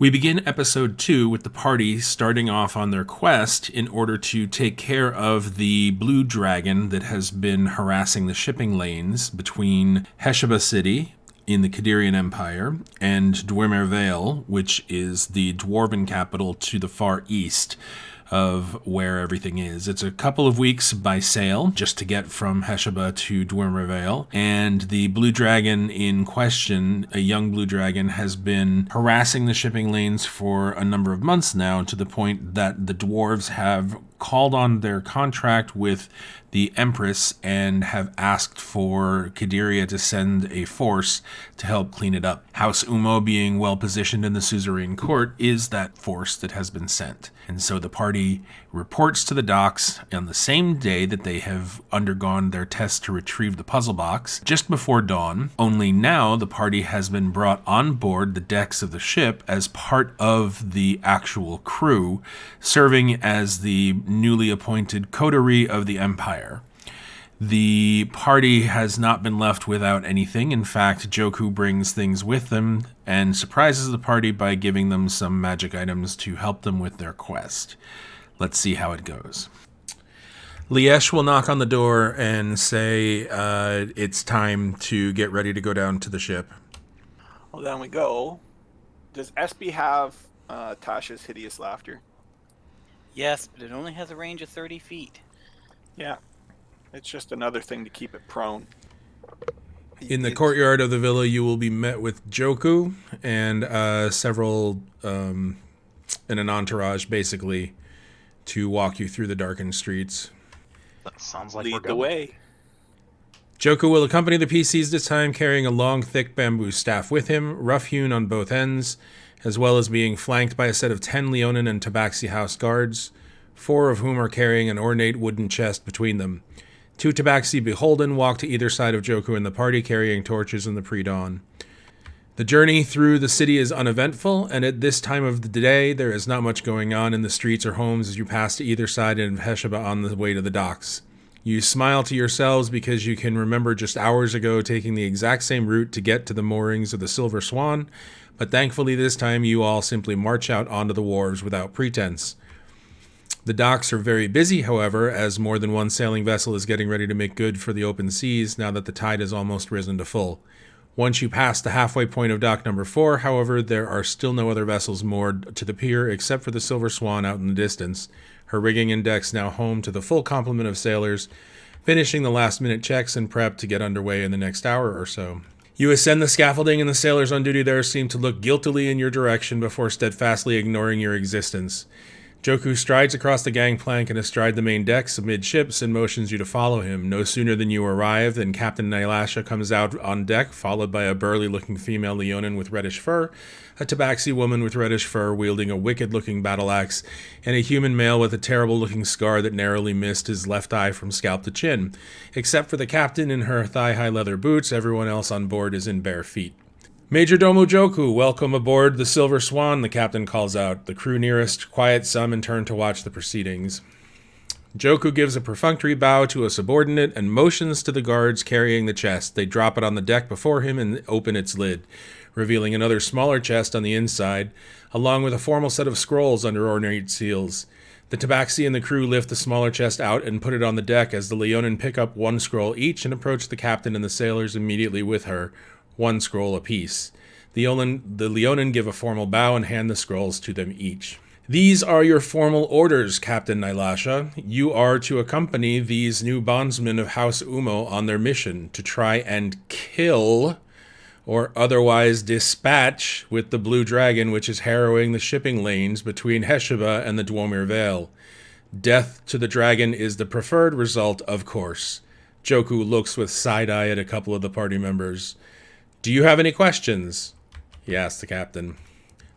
We begin episode 2 with the party starting off on their quest in order to take care of the blue dragon that has been harassing the shipping lanes between Dwarven City in the Qidyrian Empire and Dwarven, which is the dwarven capital to the far east of where everything is. It's a couple of weeks by sail just to get from Hesheba to Dwarven, and the blue dragon in question, a young blue dragon, has been harassing the shipping lanes for a number of months now, to the point that the dwarves have called on their contract with the Empress and have asked for Qidyria to send a force to help clean it up. House Ummo, being well positioned in the suzerain court, is that force that has been sent. And so the party reports to the docks on the same day that they have undergone their test to retrieve the puzzle box, just before dawn, only now the party has been brought on board the decks of the ship as part of the actual crew, serving as the newly appointed coterie of the Empire. The party has not been left without anything. In fact, Joku brings things with them and surprises the party by giving them some magic items to help them with their quest. Let's see how it goes. Liesh will knock on the door and say it's time to get ready to go down to the ship. Well, down we go. Does Espy have Tasha's hideous laughter? Yes, but it only has a range of 30 feet. Yeah. It's just another thing to keep it prone. In the courtyard of the villa, you will be met with Joku and several in an entourage, basically, to walk you through the darkened streets. That sounds like Lead we're the going. way. Joku will accompany the PCs this time, carrying a long, thick bamboo staff with him, rough-hewn on both ends, as well as being flanked by a set of 10 Leonin and Tabaxi house guards, 4 of whom are carrying an ornate wooden chest between them. 2 Tabaxi beholden walk to either side of Joku and the party, carrying torches in the pre-dawn. The journey through the city is uneventful, and at this time of the day, there is not much going on in the streets or homes as you pass to either side of Hesheba on the way to the docks. You smile to yourselves because you can remember just hours ago taking the exact same route to get to the moorings of the Silver Swan, but thankfully this time you all simply march out onto the wharves without pretense. The docks are very busy, however, as more than one sailing vessel is getting ready to make good for the open seas now that the tide has almost risen to full. Once you pass the halfway point of dock number 4, however, there are still no other vessels moored to the pier except for the Silver Swan out in the distance, her rigging and decks now home to the full complement of sailors, finishing the last-minute checks and prep to get underway in the next hour or so. You ascend the scaffolding, and the sailors on duty there seem to look guiltily in your direction before steadfastly ignoring your existence. Joku strides across the gangplank and astride the main decks amidships and motions you to follow him. No sooner than you arrive than Captain Nylasha comes out on deck, followed by a burly-looking female Leonin with reddish fur, a Tabaxi woman with reddish fur wielding a wicked-looking battle-axe, and a human male with a terrible-looking scar that narrowly missed his left eye from scalp to chin. Except for the captain in her thigh-high leather boots, everyone else on board is in bare feet. Major Domo Joku, welcome aboard the Silver Swan, the captain calls out. The crew nearest quiet some and turn to watch the proceedings. Joku gives a perfunctory bow to a subordinate and motions to the guards carrying the chest. They drop it on the deck before him and open its lid, revealing another smaller chest on the inside, along with a formal set of scrolls under ornate seals. The Tabaxi and the crew lift the smaller chest out and put it on the deck as the Leonin pick up one scroll each and approach the captain and the sailors immediately with her, one scroll apiece. The Leonin give a formal bow and hand the scrolls to them each. These are your formal orders, Captain Nylasha. You are to accompany these new bondsmen of House Ummo on their mission to try and kill or otherwise dispatch with the blue dragon which is harrowing the shipping lanes between Hesheba and the Dwarven Vale. Death to the dragon is the preferred result, of course. Joku looks with side-eye at a couple of the party members. Do you have any questions? He asks the captain.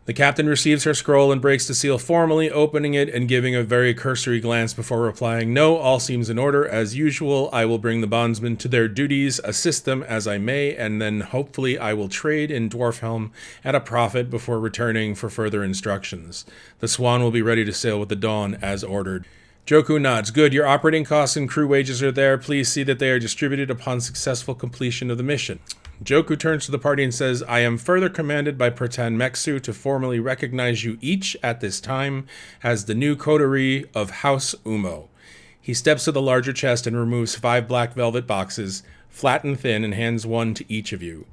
The captain receives her scroll and breaks the seal formally, opening it and giving a very cursory glance before replying, "No, all seems in order. As usual, I will bring the bondsmen to their duties, assist them as I may, and then hopefully I will trade in Dwarfhelm at a profit before returning for further instructions. The Swan will be ready to sail with the dawn, as ordered." Joku nods. Good, your operating costs and crew wages are there. Please see that they are distributed upon successful completion of the mission. Joku turns to the party and says, I am further commanded by Purr'tan Meksu to formally recognize you each at this time as the new coterie of House Ummo. He steps to the larger chest and removes 5 black velvet boxes, flat and thin, and hands one to each of you.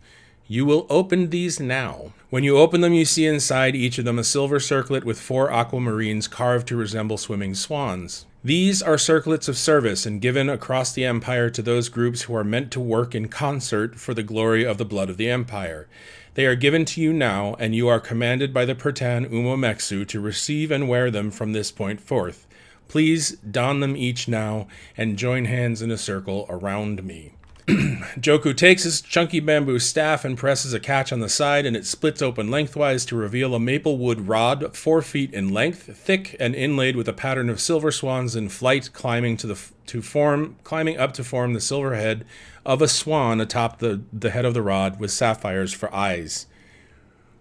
You will open these now. When you open them, you see inside each of them a silver circlet with 4 aquamarines carved to resemble swimming swans. These are circlets of service and given across the Empire to those groups who are meant to work in concert for the glory of the blood of the Empire. They are given to you now, and you are commanded by the Purr'tan Ummo Meksu to receive and wear them from this point forth. Please don them each now and join hands in a circle around me. Joku takes his chunky bamboo staff and presses a catch on the side, and it splits open lengthwise to reveal a maple wood rod 4 feet in length, thick and inlaid with a pattern of silver swans in flight, climbing up to form the silver head of a swan atop the head of the rod with sapphires for eyes.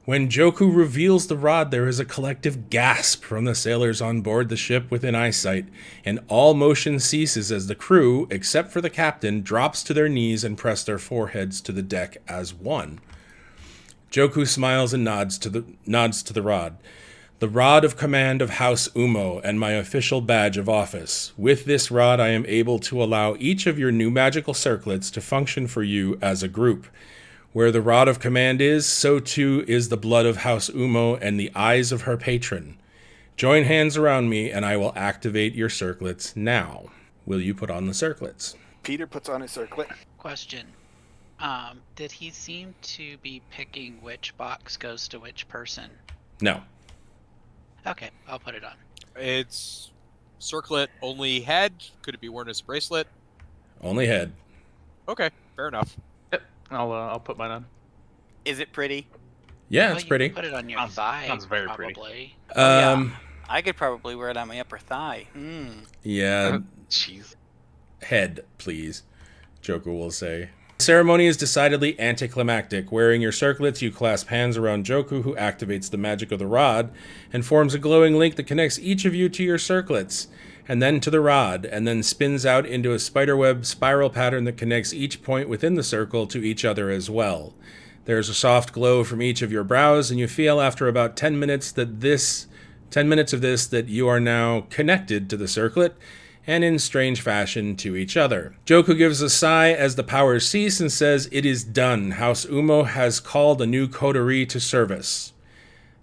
When Joku reveals the rod, there is a collective gasp from the sailors on board the ship within eyesight, and all motion ceases as the crew, except for the captain, drops to their knees and press their foreheads to the deck as one. Joku smiles and nods to the rod. The rod of command of House Ummo and my official badge of office. With this rod, I am able to allow each of your new magical circlets to function for you as a group. Where the rod of command is, so too is the blood of House Ummo and the eyes of her patron. Join hands around me, and I will activate your circlets now. Will you put on the circlets? Peter puts on his circlet. Question. Did he seem to be picking which box goes to which person? No. Okay, I'll put it on. It's circlet only head. Could it be worn as a bracelet? Only head. Okay, fair enough. I'll put mine on. Is it pretty? Yeah, Well, it's you pretty. can put it on your Sounds- thigh, sounds very probably. pretty. Yeah. I could probably wear it on my upper thigh. Yeah, Jeez. head, please, Joker will say. The ceremony is decidedly anticlimactic. Wearing your circlets, you clasp hands around Joku, who activates the magic of the rod and forms a glowing link that connects each of you to your circlets, and then to the rod, and then spins out into a spiderweb spiral pattern that connects each point within the circle to each other as well. There's a soft glow from each of your brows, and you feel after about 10 minutes of this that you are now connected to the circlet, and in strange fashion to each other. Joku gives a sigh as the powers cease and says, "It is done. House Ummo has called a new coterie to service."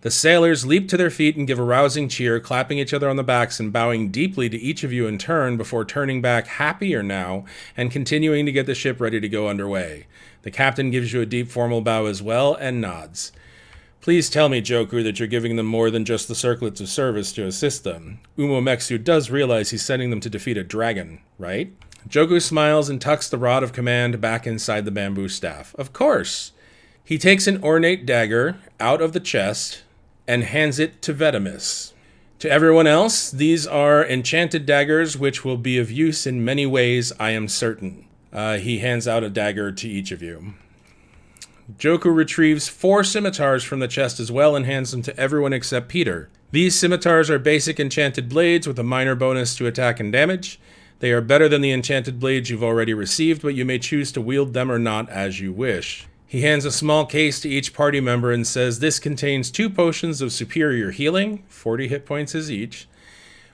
The sailors leap to their feet and give a rousing cheer, clapping each other on the backs and bowing deeply to each of you in turn before turning back happier now and continuing to get the ship ready to go underway. The captain gives you a deep formal bow as well and nods. Please tell me, Joku, that you're giving them more than just the circlets of service to assist them. Ummo Meksu does realize he's sending them to defeat a dragon, right? Joku smiles and tucks the rod of command back inside the bamboo staff. Of course. He takes an ornate dagger out of the chest and hands it to Vedimus. To everyone else, these are enchanted daggers which will be of use in many ways, I am certain. He hands out a dagger to each of you. Joku retrieves 4 scimitars from the chest as well and hands them to everyone except Peter. These scimitars are basic enchanted blades with a minor bonus to attack and damage. They are better than the enchanted blades you've already received, but you may choose to wield them or not as you wish. He hands a small case to each party member and says this contains 2 potions of superior healing, 40 hit points is each,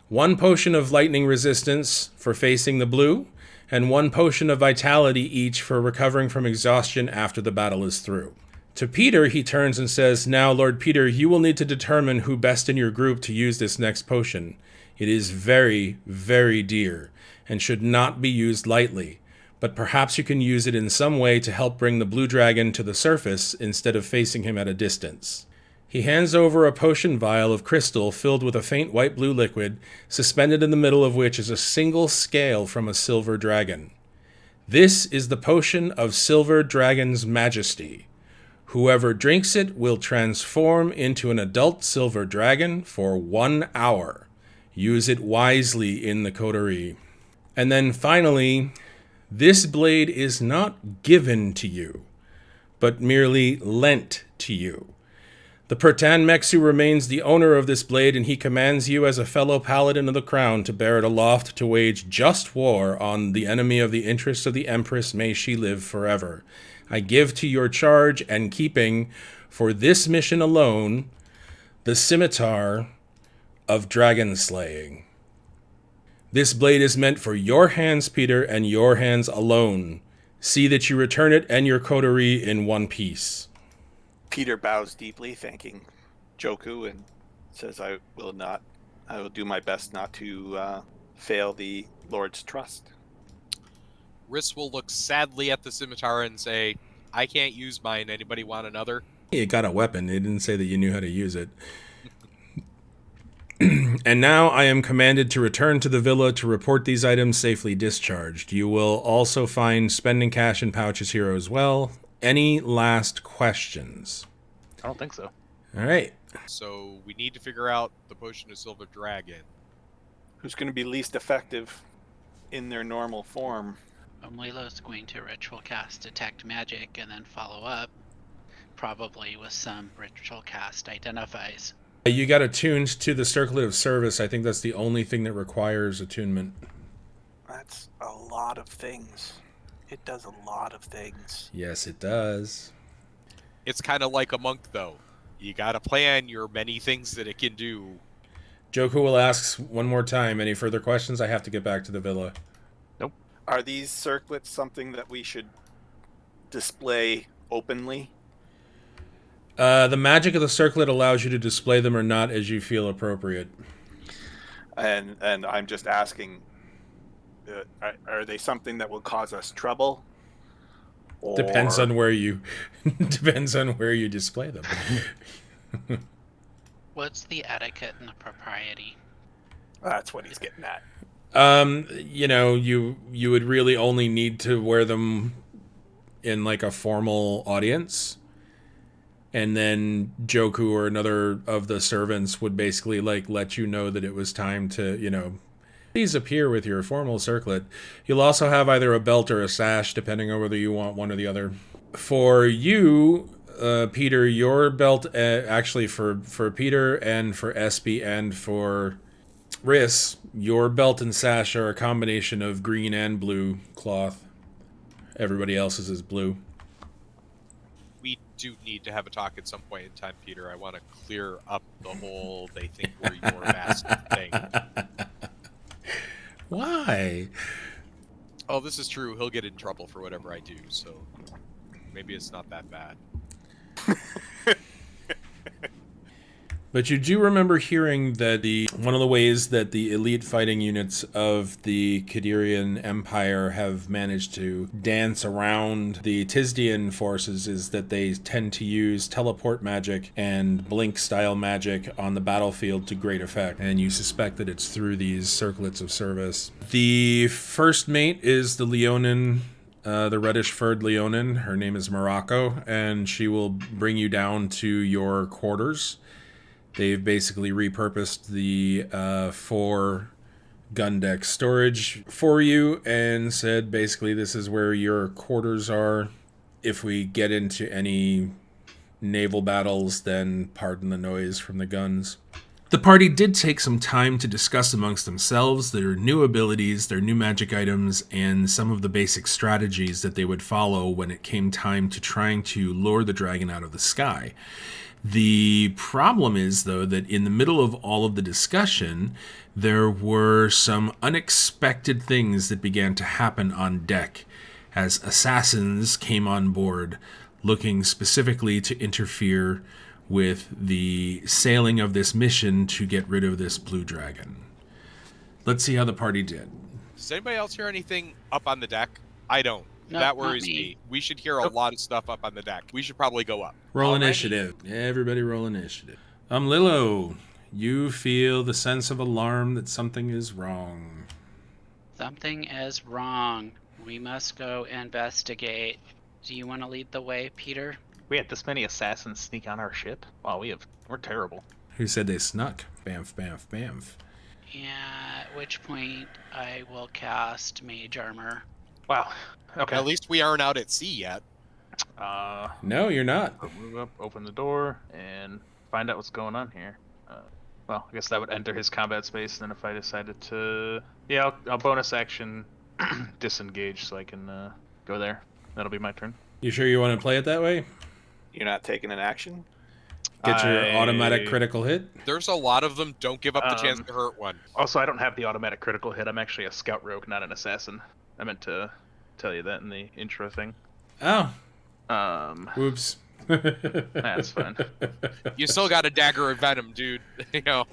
1 potion of lightning resistance for facing the blue, and 1 potion of vitality each for recovering from exhaustion after the battle is through. To Peter, he turns and says, "Now, Lord Peter, you will need to determine who best in your group to use this next potion. It is very, very dear, and should not be used lightly. But perhaps you can use it in some way to help bring the blue dragon to the surface instead of facing him at a distance." He hands over a potion vial of crystal filled with a faint white-blue liquid, suspended in the middle of which is a single scale from a silver dragon. This is the potion of Silver Dragon's Majesty. Whoever drinks it will transform into an adult silver dragon for 1 hour. Use it wisely in the coterie. And then finally, this blade is not given to you, but merely lent to you. The Purr'tan Meksu remains the owner of this blade, and he commands you as a fellow paladin of the crown to bear it aloft to wage just war on the enemy of the interests of the Empress, may she live forever. I give to your charge and keeping for this mission alone the scimitar of dragon slaying. This blade is meant for your hands, Peter, and your hands alone. See that you return it and your coterie in one piece. Peter bows deeply, thanking Joku, and says, I will do my best not to fail the Lord's trust. Riss will look sadly at the scimitar and say, I can't use mine. Anybody want another? You got a weapon. It didn't say that you knew how to use it. And now I am commanded to return to the villa to report these items safely discharged. You will also find spending cash in pouches here as well. Any last questions? I don't think so. All right. So we need to figure out the potion of Silver Dragon. Who's going to be least effective in their normal form? Lilo's going to ritual cast detect magic and then follow up, probably with some ritual cast identifies. You got attuned to the Circlet of Service. I think that's the only thing that requires attunement. That's a lot of things. It does a lot of things. Yes, it does. It's kind of like a monk, though. You got to plan your many things that it can do. Joku will ask one more time. Any further questions? I have to get back to the villa. Are these circlets something that we should display openly? The magic of the circlet allows you to display them or not as you feel appropriate. And I'm just asking, are they something that will cause us trouble? Or... Depends on where you display them. What's the etiquette and the propriety? That's what he's getting at. You would really only need to wear them in like a formal audience. And then Joku or another of the servants would basically like let you know that it was time to, please appear with your formal circlet. You'll also have either a belt or a sash, depending on whether you want one or the other. For you, Peter, your belt, actually for Peter and for Espy and for Riss, your belt and sash are a combination of green and blue cloth. Everybody else's is blue. We do need to have a talk at some point in time, Peter. I want to clear up the whole they think we're your master thing. Why? Oh, this is true. He'll get in trouble for whatever I do, so maybe it's not that bad. But you do remember hearing that one of the ways that the elite fighting units of the Qidyrian Empire have managed to dance around the Qidyrian forces is that they tend to use teleport magic and blink-style magic on the battlefield to great effect. And you suspect that it's through these circlets of service. The first mate is the Leonin, the reddish-furred Leonin. Her name is Morocco, and she will bring you down to your quarters. They've basically repurposed the 4 gun deck storage for you and said basically this is where your quarters are. If we get into any naval battles, then pardon the noise from the guns. The party did take some time to discuss amongst themselves their new abilities, their new magic items, and some of the basic strategies that they would follow when it came time to trying to lure the dragon out of the sky. The problem is, though, that in the middle of all of the discussion, there were some unexpected things that began to happen on deck as assassins came on board, looking specifically to interfere with the sailing of this mission to get rid of this blue dragon. Let's see how the party did. Does anybody else hear anything up on the deck? I don't. No, that not worries me. me. We should hear a lot of stuff up on the deck. We should probably go up. Roll Alrighty. initiative. Everybody roll initiative. Lilo, you feel the sense of alarm that something is wrong. Something is wrong. We must go investigate. Do you want to lead the way, Peter? We had this many assassins sneak on our ship? Wow, we're terrible. Who said they snuck? Bamf, bamf, bamf. At which point I will cast Mage Armor. Wow. Okay. At least we aren't out at sea yet. No, you're not. Move up, open the door, and find out what's going on here. Well, I guess that would enter his combat space, and then if I decided to... Yeah, I'll bonus action disengage so I can go there. That'll be my turn. You sure you want to play it that way? You're not taking an action? Get your automatic critical hit? There's a lot of them. Don't give up the chance to hurt one. Also, I don't have the automatic critical hit. I'm actually a scout rogue, not an assassin. I meant to tell you that in the intro thing. Oh. Whoops. That's fine. You still got a dagger of venom, dude. You know.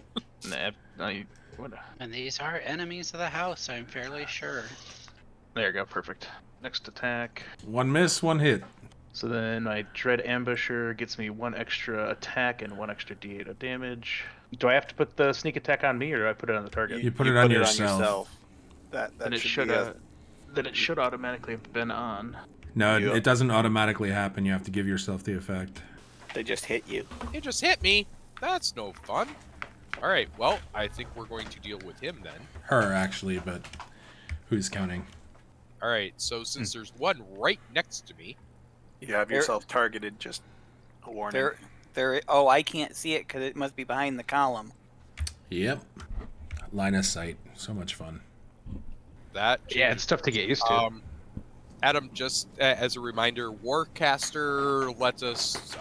What? And these are enemies of the house, I'm fairly sure. There you go, perfect. Next attack. One miss, one hit. So then my Dread Ambusher gets me 1 extra attack and 1 extra d8 of damage. Do I have to put the sneak attack on me, or do I put it on the target? You put it on yourself. That Then it should then it should automatically have been on. No, it doesn't automatically happen. You have to give yourself the effect. They just hit you. It just hit me. That's no fun. All right, well, I think we're going to deal with him then. Her, actually, but who's counting? All right, so since there's one right next to me... You have yourself targeted, just a warning. Oh, I can't see it because it must be behind the column. Yep. Line of sight. So much fun. Yeah, it's tough to get used to. Adam, just as a reminder, Warcaster lets us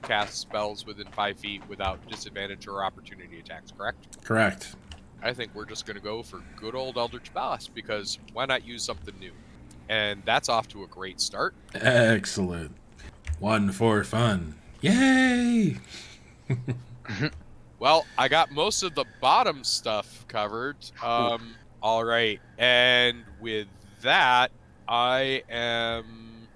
cast spells within 5 feet without disadvantage or opportunity attacks, correct? Correct. I think we're just going to go for good old Eldritch Blast, because why not use something new? And that's off to a great start. Excellent. One for fun. Yay! Well, I got most of the bottom stuff covered. All right, and with that, I am,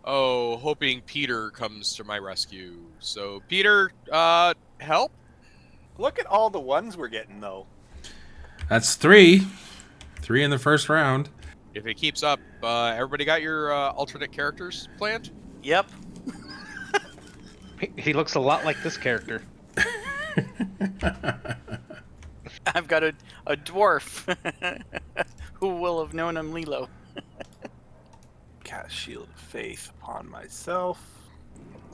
hoping Peter comes to my rescue. So, Peter, help? Look at all the ones we're getting, though. That's 3. 3 in the first round. If it keeps up, everybody got your alternate characters planned? Yep. He looks a lot like this character. I've got a dwarf who will have known him Lilo. Cast Shield of Faith upon myself.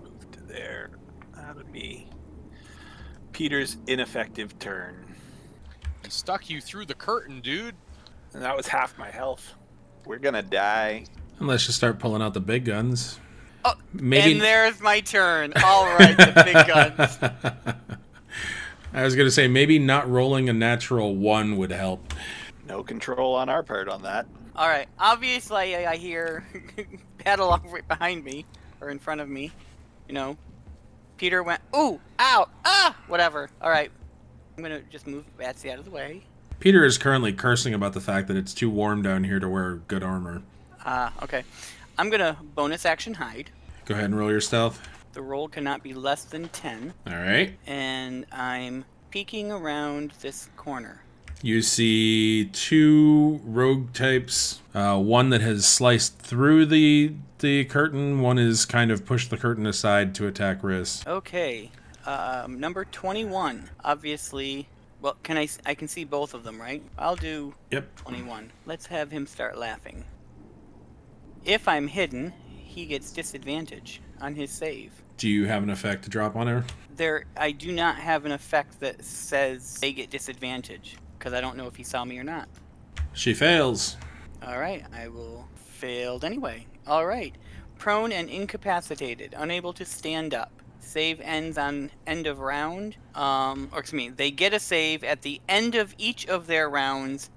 Move to there. Out of me. Peter's ineffective turn. He stuck you through the curtain, dude. And that was half my health. We're gonna die. Unless you start pulling out the big guns. Oh, Maybe... and there's my turn. All right, the big guns. I was going to say, maybe not rolling a natural 1 would help. No control on our part on that. All right. Obviously, I hear paddle off right behind me or in front of me. You know, Peter went, ooh, ow, ah, whatever. All right. I'm going to just move Batsy out of the way. Peter is currently cursing about the fact that it's too warm down here to wear good armor. Okay. I'm going to bonus action hide. Go ahead and roll your stealth. The roll cannot be less than 10. All right. And I'm peeking around this corner. You see 2 rogue types. One that has sliced through the curtain. One is kind of pushed the curtain aside to attack Riss. Okay. Number 21. Obviously, well, I can see both of them, right? I'll do 21. Let's have him start laughing. If I'm hidden, he gets disadvantage on his save. Do you have an effect to drop on her? I do not have an effect that says they get disadvantage, because I don't know if he saw me or not. She fails. Alright, I will failed anyway. Alright. Prone and incapacitated, unable to stand up. Save ends on end of round. They get a save at the end of each of their rounds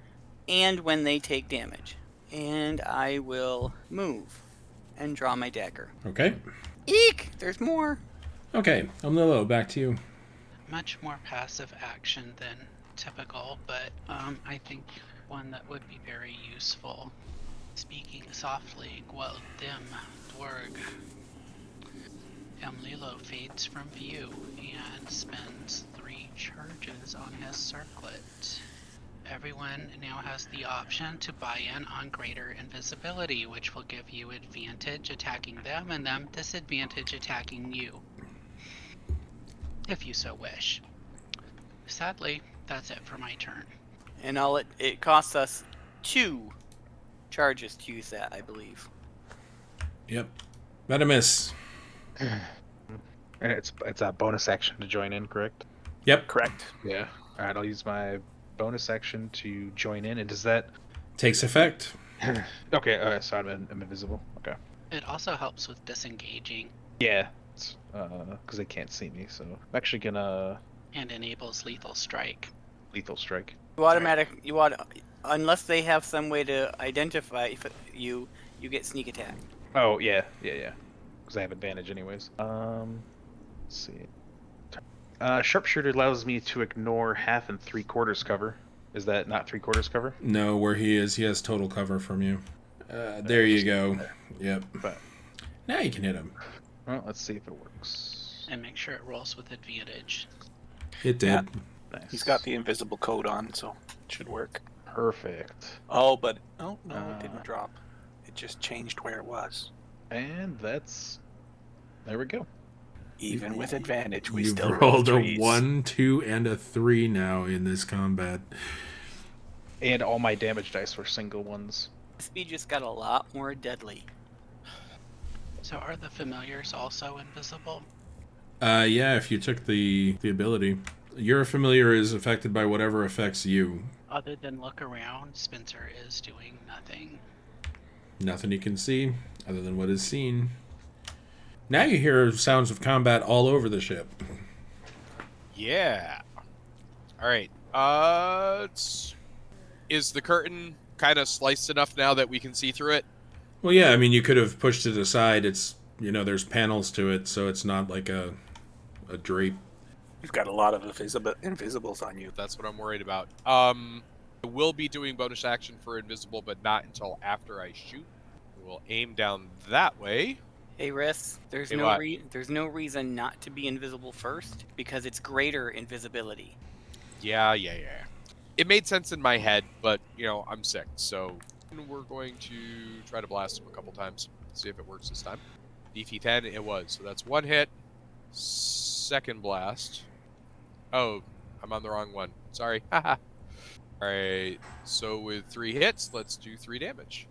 and when they take damage. And I will move and draw my dagger. Okay. Eek! There's more. Okay, Ummo, back to you. Much more passive action than typical, but I think one that would be very useful. Speaking softly, Gweld Dim Dwerg. Lilo fades from view and spends 3 charges on his circlet. Everyone now has the option to buy in on greater invisibility, which will give you advantage attacking them and them disadvantage attacking you, if you so wish. Sadly, that's it for my turn. And it costs us 2 charges to use that, I believe. Yep. Meta miss. And it's a bonus action to join in, correct? Yep. Correct. Yeah. All right, I'll use my bonus action to join in, and does that takes effect? Okay, so I'm invisible. Okay. It also helps with disengaging Yeah, because they can't see me, so I'm actually gonna and enables lethal strike. lethal strike. Unless they have some way to identify you get sneak attack. Oh yeah. Because I have advantage anyways. Let's see. Sharpshooter allows me to ignore 1/2 and 3/4 cover. Is that not 3/4 cover? No, where he is, he has total cover from you. There you go. Yep. But Now you can hit him. well, let's see if it works. And make sure it rolls with advantage. It did. Yeah. Nice. He's got the invisible code on, so it should work. Perfect. Oh, but no, it didn't drop. It just changed where it was. And that's there we go. Even with advantage, we You've still rolled roll a threes. 1, 2, and a 3 now in this combat. And all my damage dice were single ones. Speed just got a lot more deadly. So are the familiars also invisible? Yeah, if you took the ability. Your familiar is affected by whatever affects you. Other than look around, Spencer is doing nothing. Nothing you can see other than what is seen. Now you hear sounds of combat all over the ship. Yeah. All right. Is the curtain kind of sliced enough now that we can see through it? Well, yeah, I mean, you could have pushed it aside. It's, there's panels to it, so it's not like a drape. You've got a lot of invisibles on you. That's what I'm worried about. I will be doing bonus action for invisible, but not until after I shoot. We'll aim down that way. Hey, Riss, there's Hey, no what? there's no reason not to be invisible first because it's greater invisibility. Yeah. It made sense in my head, but, I'm sick, so we're going to try to blast him a couple times. See if it works this time. DC 10, it was. So that's 1 hit. Second blast. Oh, I'm on the wrong one. Sorry. Haha. Alright, so with 3 hits, let's do 3 damage.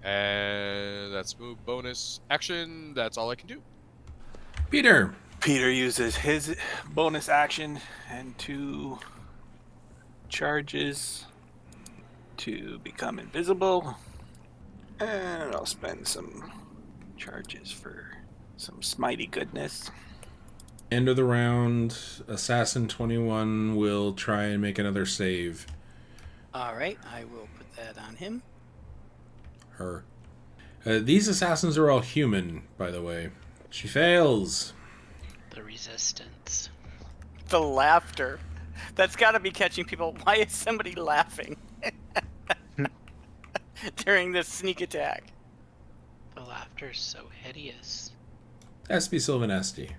And that's move bonus action. That's all I can do. Peter! Peter uses his bonus action and 2 charges to become invisible. And I'll spend some charges for some smitey goodness. End of the round, Assassin 21 will try and make another save. All right, I will put that on him. Her. These assassins are all human, by the way. She fails. The resistance. The laughter. That's got to be catching people. Why is somebody laughing during this sneak attack? The laughter's so hideous. SB Sylvanesti.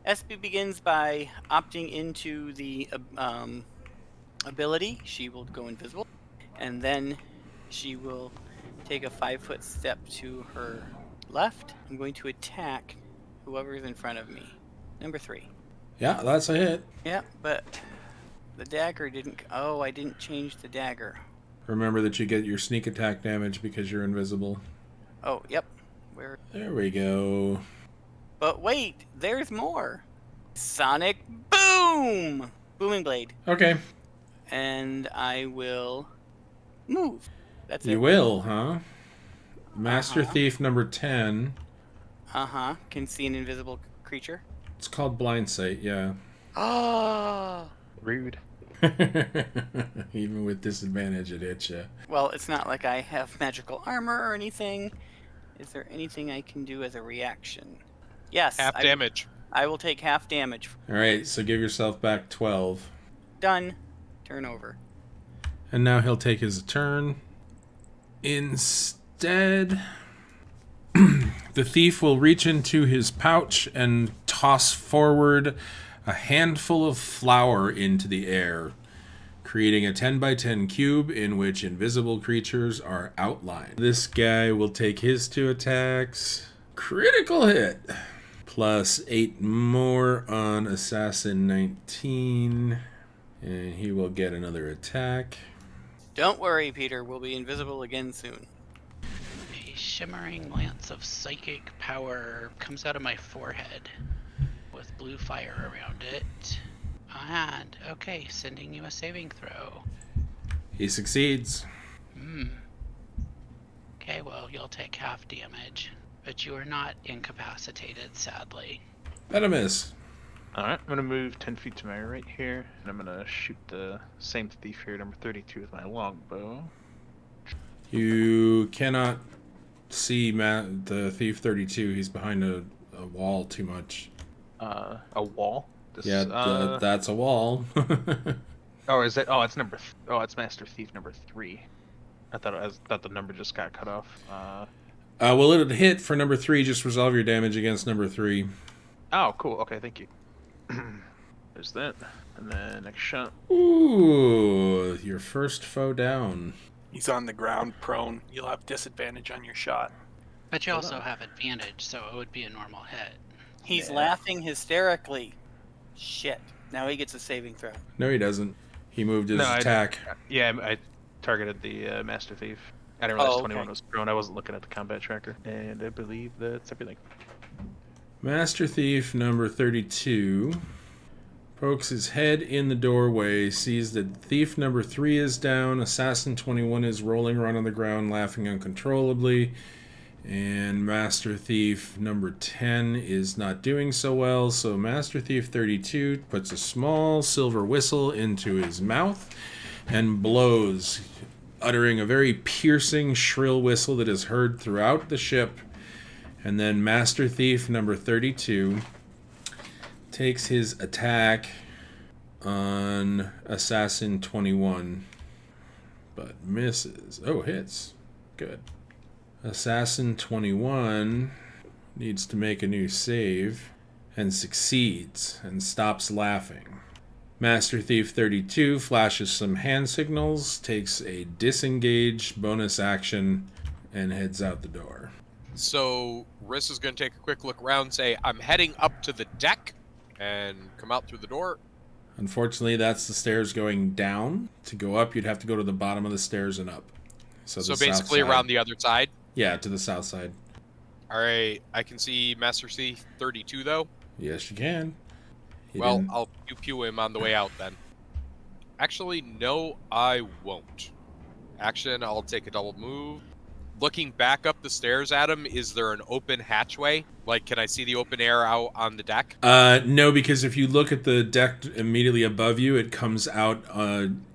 SB begins by opting into the ability. She will go invisible, and then she will take a 5-foot step to her left. I'm going to attack whoever is in front of me. Number 3. Yeah, that's a hit. Yeah, but the dagger didn't... Oh, I didn't change the dagger. Remember that you get your sneak attack damage because you're invisible. Oh, yep. Where? There we go. But wait, there's more. Sonic boom! Booming blade. Okay. And I will move. That's it. You will, huh? Master Uh-huh. Thief number 10. Uh-huh. Can see an invisible creature. It's called Blind Sight, yeah. Oh! Rude. Even with disadvantage, it hits you. Well, it's not like I have magical armor or anything. Is there anything I can do as a reaction? Yes. Half damage. I will take half damage. Alright, so give yourself back 12. Done. Turn over. And now he'll take his turn. Instead, the thief will reach into his pouch and toss forward a handful of flour into the air, creating a 10 by 10 cube in which invisible creatures are outlined. This guy will take his 2 attacks. Critical hit. Plus 8 more on Assassin 19. And he will get another attack. Don't worry, Peter. We'll be invisible again soon. A shimmering lance of psychic power comes out of my forehead with blue fire around it. And, okay, sending you a saving throw. He succeeds. Okay, well, you'll take half damage, but you are not incapacitated, sadly. Venomous. Alright, I'm gonna move 10 feet to my right here, and I'm gonna shoot the same thief here, number 32, with my longbow. You cannot see the Thief 32. He's behind a wall too much. A wall? That's a wall. Oh, is it? Oh, it's it's Master Thief number 3. I thought the number just got cut off. Well, it'll hit for number 3. Just resolve your damage against number 3. Oh, cool. Okay, thank you. There's that. And then next shot. Ooh, your first foe down. He's on the ground, prone. You'll have disadvantage on your shot. But you also have advantage, so it would be a normal hit. He's laughing hysterically. Shit. Now he gets a saving throw. No, he doesn't. He moved his attack. I targeted the Master Thief. I didn't realize 21 okay. was prone. I wasn't looking at the combat tracker. And I believe that's everything. Master Thief number 32 pokes his head in the doorway, sees that Thief number 3 is down, Assassin 21 is rolling around on the ground, laughing uncontrollably, and Master Thief number 10 is not doing so well, so Master Thief 32 puts a small silver whistle into his mouth and blows, uttering a very piercing, shrill whistle that is heard throughout the ship. And then Master Thief number 32 takes his attack on Assassin 21, but misses. Oh, hits. Good. Assassin 21 needs to make a new save and succeeds and stops laughing. Master Thief 32 flashes some hand signals, takes a disengage bonus action, and heads out the door. So Riss is going to take a quick look around, say, I'm heading up to the deck, and come out through the door. Unfortunately, that's the stairs going down. To go up, you'd have to go to the bottom of the stairs and up. So Basically around the other side? Yeah, to the south side. All right, I can see Master Thief 32, though. Yes, you can. I'll pew-pew him on the way out, then. Actually, no, I won't. Action, I'll take a double move. Looking back up the stairs at him, is there an open hatchway? Like, can I see the open air out on the deck? No, because if you look at the deck immediately above you, it comes out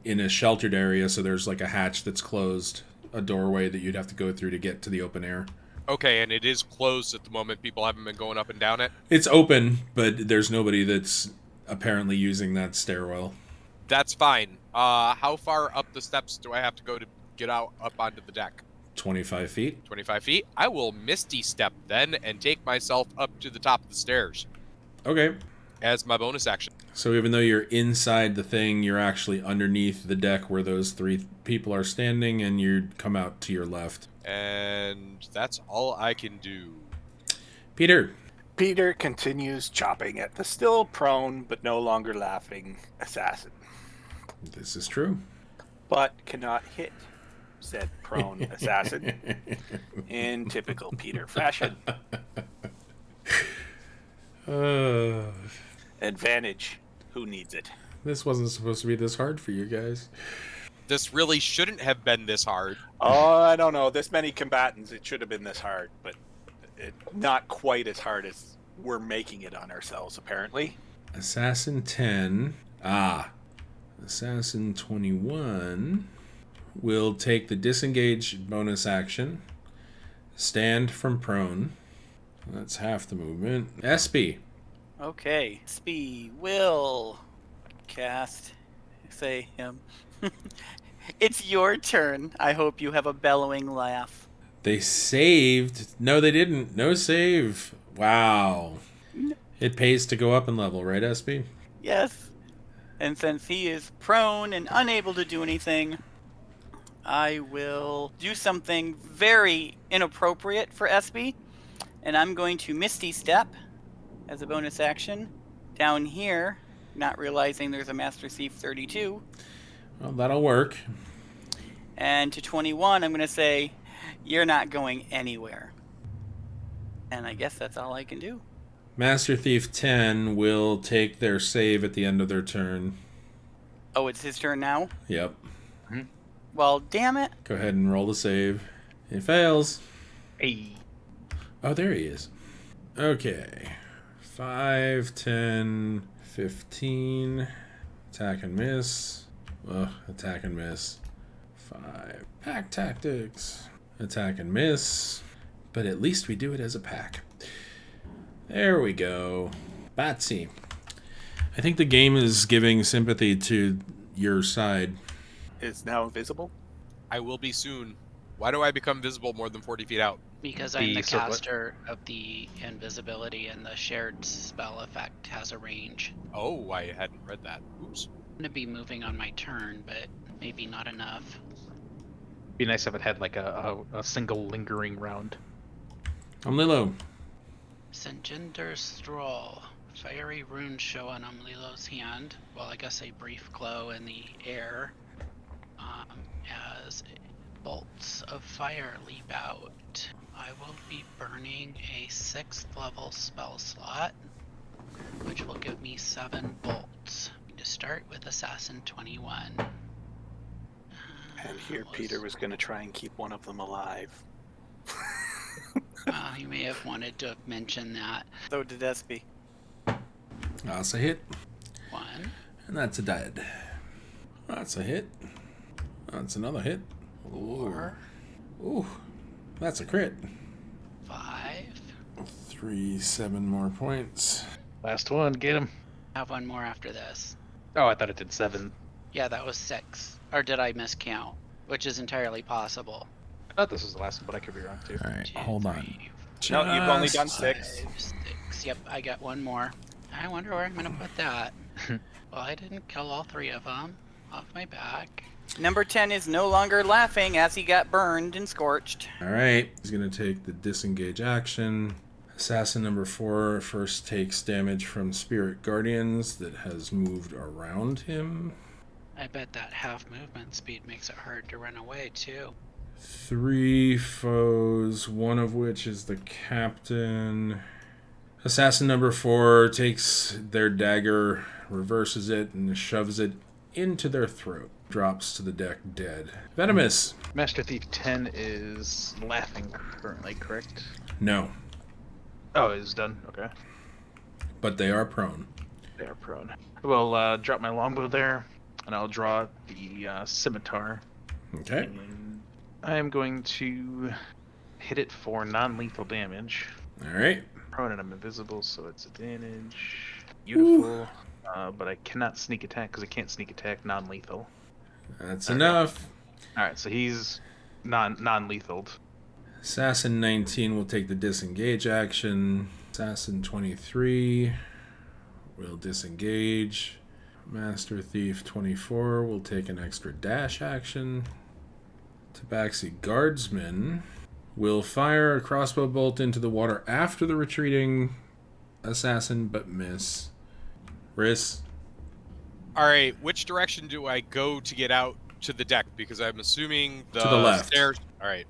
in a sheltered area, so there's like a hatch that's closed, a doorway that you'd have to go through to get to the open air. Okay, and it is closed at the moment. People haven't been going up and down it? It's open, but there's nobody that's apparently using that stairwell. That's fine. How far up the steps do I have to go to get out up onto the deck? 25 feet. 25 feet? I will Misty Step then and take myself up to the top of the stairs Okay. as my bonus action. So even though you're inside the thing, you're actually underneath the deck where those 3 people are standing, and you come out to your left. And that's all I can do. Peter. Peter continues chopping at the still prone but no longer laughing assassin, This is true. but cannot hit said prone assassin in typical Peter fashion. Advantage. Who needs it? This wasn't supposed to be this hard for you guys. This really shouldn't have been this hard. Oh, I don't know. This many combatants, it should have been this hard, but not quite as hard as we're making it on ourselves, apparently. Assassin 10. Assassin 21 will take the disengage bonus action. Stand from prone. That's half the movement. Espy. Okay. Spee will cast. Say him. It's your turn. I hope you have a bellowing laugh. They saved. No, they didn't. No save. Wow. It pays to go up in level, right, Espy? Yes. And since he is prone and unable to do anything, I will do something very inappropriate for Espy. And I'm going to Misty Step as a bonus action down here, not realizing there's a Master Thief 32. Well, that'll work. And to 21, I'm going to say, you're not going anywhere. And I guess that's all I can do. Master Thief 10 will take their save at the end of their turn. Oh, it's his turn now? Yep. Well, damn it. Go ahead and roll the save. It fails. Hey. Oh, there he is. Okay. 5, 10, 15. Attack and miss. Attack and miss. 5. Pack tactics. Attack and miss. But at least we do it as a pack. There we go. Batsy. I think the game is giving sympathy to your side. Is now invisible. I will be soon. Why do I become visible more than 40 feet out? Because I'm the circlet. caster of the invisibility, and the shared spell effect has a range. Oh, I hadn't read that. Oops. I'm going to be moving on my turn, but maybe not enough. Be nice if it had like a single lingering round. I'm Lilo. Sengender Stroll. Fiery runes show on Lilo's hand. Well, I guess a brief glow in the air. As bolts of fire leap out. I will be burning a 6th level spell slot, which will give me 7 bolts. To start with Assassin 21. And here Peter was going to try and keep one of them alive. You may have wanted to mention that. So did Espy. That's a hit. 1. And that's a dead. That's a hit. That's another hit. Ooh. 4. Ooh. That's a crit. 5. 3, 7 more points. Last one, get him. I have one more after this. Oh, I thought it did 7. Yeah, that was 6. Or did I miscount? Which is entirely possible. I thought this was the last one, but I could be wrong too. Alright, 2, hold 3, on. No, you've only done Just- 6. 5, 6. Yep, I got one more. I wonder where I'm going to put that. Well, I didn't kill all 3 of them. Off my back. Number 10 is no longer laughing as he got burned and scorched. Alright, he's going to take the disengage action. Assassin number 4 first takes damage from Spirit Guardians that has moved around him. I bet that half movement speed makes it hard to run away, too. 3 foes, one of which is the captain. Assassin number 4 takes their dagger, reverses it, and shoves it into their throat. Drops to the deck dead. Venomous. Master Thief 10 is laughing currently, correct? No, Oh, it's done. Okay. but they are prone. They are prone. We'll drop my longbow there, and I'll draw the scimitar. Okay. And I am going to hit it for non-lethal damage. Alright. Prone and I'm invisible, so it's advantage. Beautiful. But I cannot sneak attack because I can't sneak attack non-lethal. That's Okay. enough. Alright, so he's non-lethaled. Assassin 19 will take the disengage action. Assassin 23 will disengage. Master Thief 24 will take an extra dash action. Tabaxi Guardsman will fire a crossbow bolt into the water after the retreating assassin, but miss. Riss. All right, which direction do I go to get out to the deck? Because I'm assuming the To the left. stairs. All right.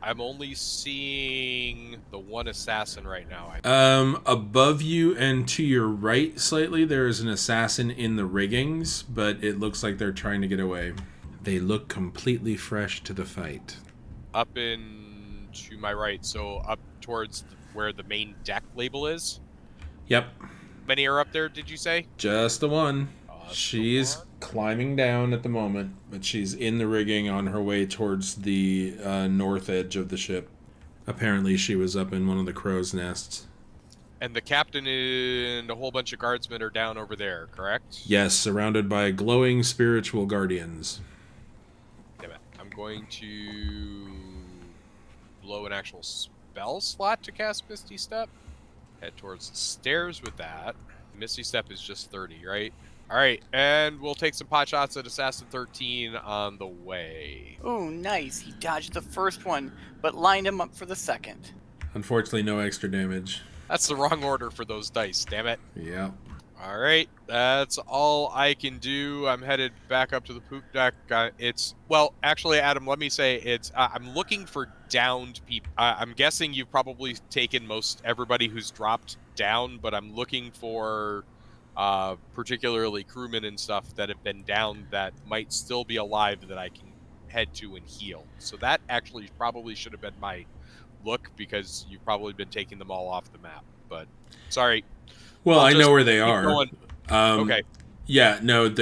I'm only seeing the one assassin right now. Above you and to your right slightly, there is an assassin in the riggings, but it looks like they're trying to get away. They look completely fresh to the fight. Up in to my right, so up towards where the main deck label is. Yep, Many are up there, did you say? just the one. Just the She's one? climbing down at the moment, but she's in the rigging on her way towards the north edge of the ship. Apparently she was up in one of the crow's nests. And the captain and a whole bunch of guardsmen are down over there, correct? Yes, surrounded by glowing spiritual guardians. Damn it. I'm going to blow an actual spell slot to cast Misty Step. Head towards the stairs with that. Misty Step is just 30, right? Alright, and we'll take some pot shots at Assassin 13 on the way. Ooh, nice. He dodged the first one, but lined him up for the second. Unfortunately, no extra damage. That's the wrong order for those dice, damn it. Yeah. Alright, that's all I can do. I'm headed back up to the poop deck. Well, actually, Adam, let me say I'm looking for downed people. I'm guessing you've probably taken most everybody who's dropped down, but I'm looking for particularly crewmen and stuff that have been down that might still be alive that I can head to and heal. So that actually probably should have been my look, because you've probably been taking them all off the map. But sorry. Well, I'll I know just where they keep are. going. Okay. Yeah, no,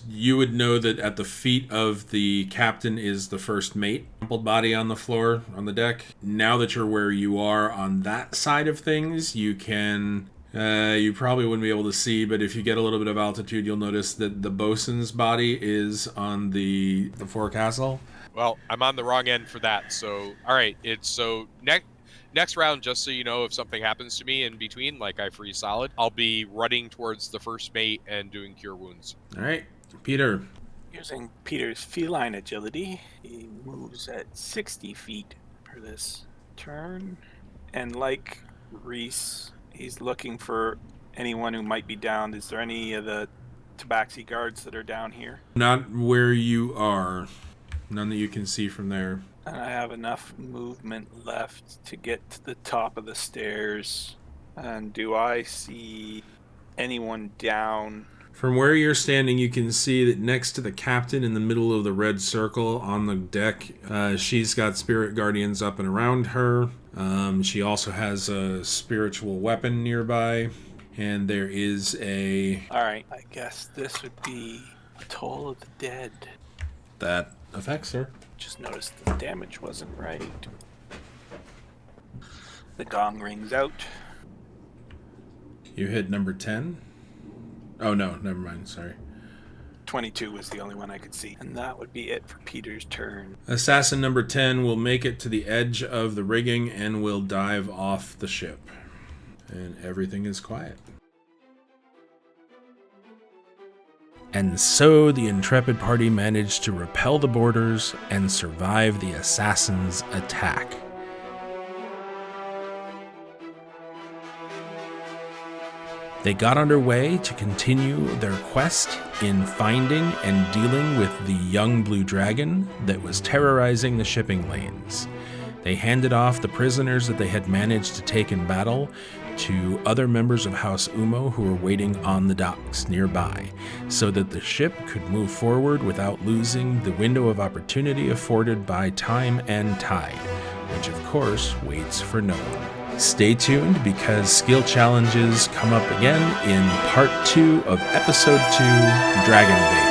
you would know that at the feet of the captain is the first mate. Crumpled body on the floor, on the deck. Now that you're where you are on that side of things, you can... you probably wouldn't be able to see, but if you get a little bit of altitude, you'll notice that the bosun's body is on the forecastle. Well, I'm on the wrong end for that. So, all right. Next round, just so you know, if something happens to me in between, like I freeze solid, I'll be running towards the first mate and doing cure wounds. All right, Peter. Using Peter's feline agility, he moves at 60 feet for this turn. And like Reese, he's looking for anyone who might be down. Is there any of the tabaxi guards that are down here? Not where you are. None that you can see from there. And I have enough movement left to get to the top of the stairs. And do I see anyone down? From where you're standing, you can see that next to the captain in the middle of the red circle on the deck, she's got spirit guardians up and around her. She also has a spiritual weapon nearby. And there is a... Alright, I guess this would be Toll of the Dead. That affects her. Just noticed the damage wasn't right. The gong rings out. You hit number 10? Oh, no, never mind, sorry. 22 was the only one I could see. And that would be it for Peter's turn. Assassin number 10 will make it to the edge of the rigging and will dive off the ship. And everything is quiet. And so the intrepid party managed to repel the boarders and survive the assassins' attack. They got underway to continue their quest in finding and dealing with the young blue dragon that was terrorizing the shipping lanes. They handed off the prisoners that they had managed to take in battle to other members of House Ummo who were waiting on the docks nearby, so that the ship could move forward without losing the window of opportunity afforded by time and tide, which of course waits for no one. Stay tuned, because skill challenges come up again in part 2 of episode 2, Dragon Bait.